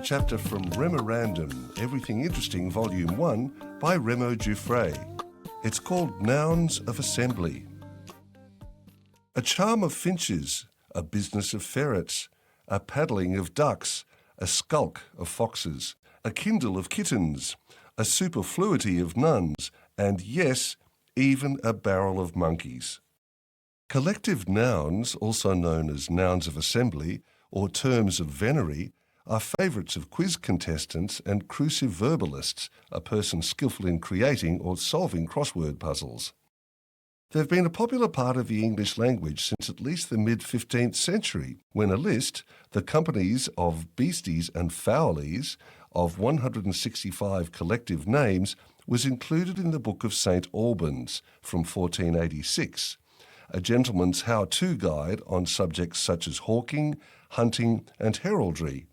chapter from REMORANDOM Everything Interesting Volume 1 by REMO Giuffré. It's called Nouns of Assembly. A charm of finches, a business of ferrets, a paddling of ducks, a skulk of foxes, a kindle of kittens, a superfluity of nuns, and yes, even a barrel of monkeys. Collective nouns, also known as nouns of assembly or terms of venery, are favourites of quiz contestants and cruciverbalists, a person skillful in creating or solving crossword puzzles. They've been a popular part of the English language since at least the mid-15th century, when a list, the companies of beasties and fowlies, of 165 collective names was included in the Book of St. Albans from 1486, a gentleman's how-to guide on subjects such as hawking, hunting and heraldry.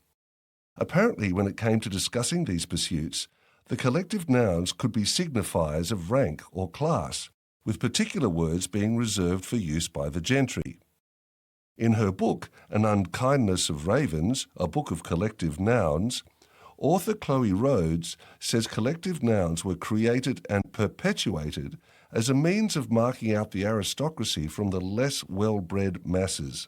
Apparently, when it came to discussing these pursuits, the collective nouns could be signifiers of rank or class, with particular words being reserved for use by the gentry. In her book, An Unkindness of Ravens, a book of collective nouns, author Chloe Rhodes says collective nouns were created and perpetuated as a means of marking out the aristocracy from the less well-bred masses.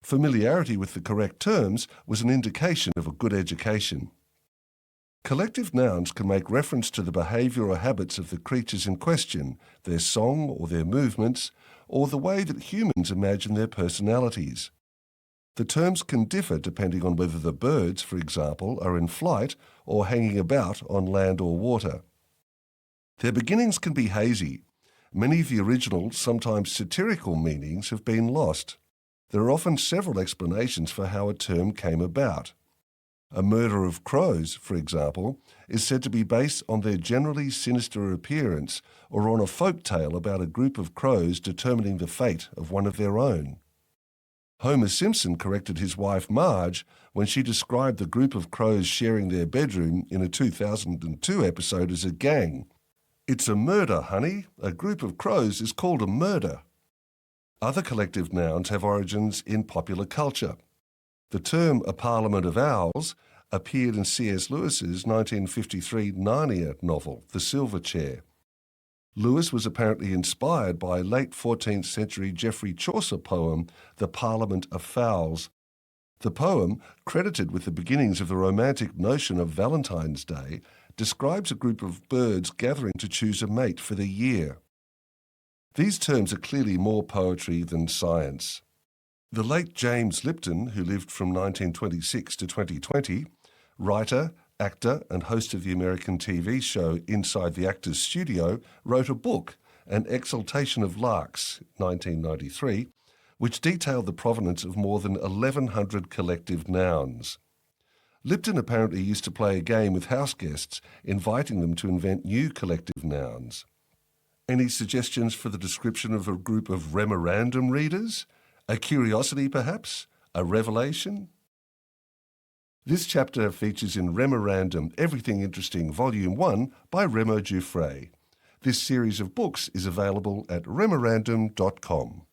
Familiarity with the correct terms was an indication of a good education. Collective nouns can make reference to the behaviour or habits of the creatures in question, their song or their movements, or the way that humans imagine their personalities. The terms can differ depending on whether the birds, for example, are in flight or hanging about on land or water. Their beginnings can be hazy. Many of the original, sometimes satirical meanings have been lost. There are often several explanations for how a term came about. A murder of crows, for example, is said to be based on their generally sinister appearance or on a folk tale about a group of crows determining the fate of one of their own. Homer Simpson corrected his wife Marge when she described the group of crows sharing their bedroom in a 2002 episode as a gang. "It's a murder, honey. A group of crows is called a murder." Other collective nouns have origins in popular culture. The term a parliament of owls appeared in C.S. Lewis's 1953 Narnia novel, The Silver Chair. Lewis was apparently inspired by late 14th century Geoffrey Chaucer poem, The Parliament of Fowls. The poem, credited with the beginnings of the romantic notion of Valentine's Day, describes a group of birds gathering to choose a mate for the year. These terms are clearly more poetry than science. The late James Lipton, who lived from 1926 to 2020, writer, actor and host of the American TV show Inside the Actor's Studio, wrote a book, An Exaltation of Larks, 1993, which detailed the provenance of more than 1,100 collective nouns. Lipton apparently used to play a game with house guests, inviting them to invent new collective nouns. Any suggestions for the description of a group of REMORANDOM readers? A curiosity, perhaps? A revelation? This chapter features in REMORANDOM Everything Interesting Volume 1 by REMO Giuffré. This series of books is available at remorandom.com.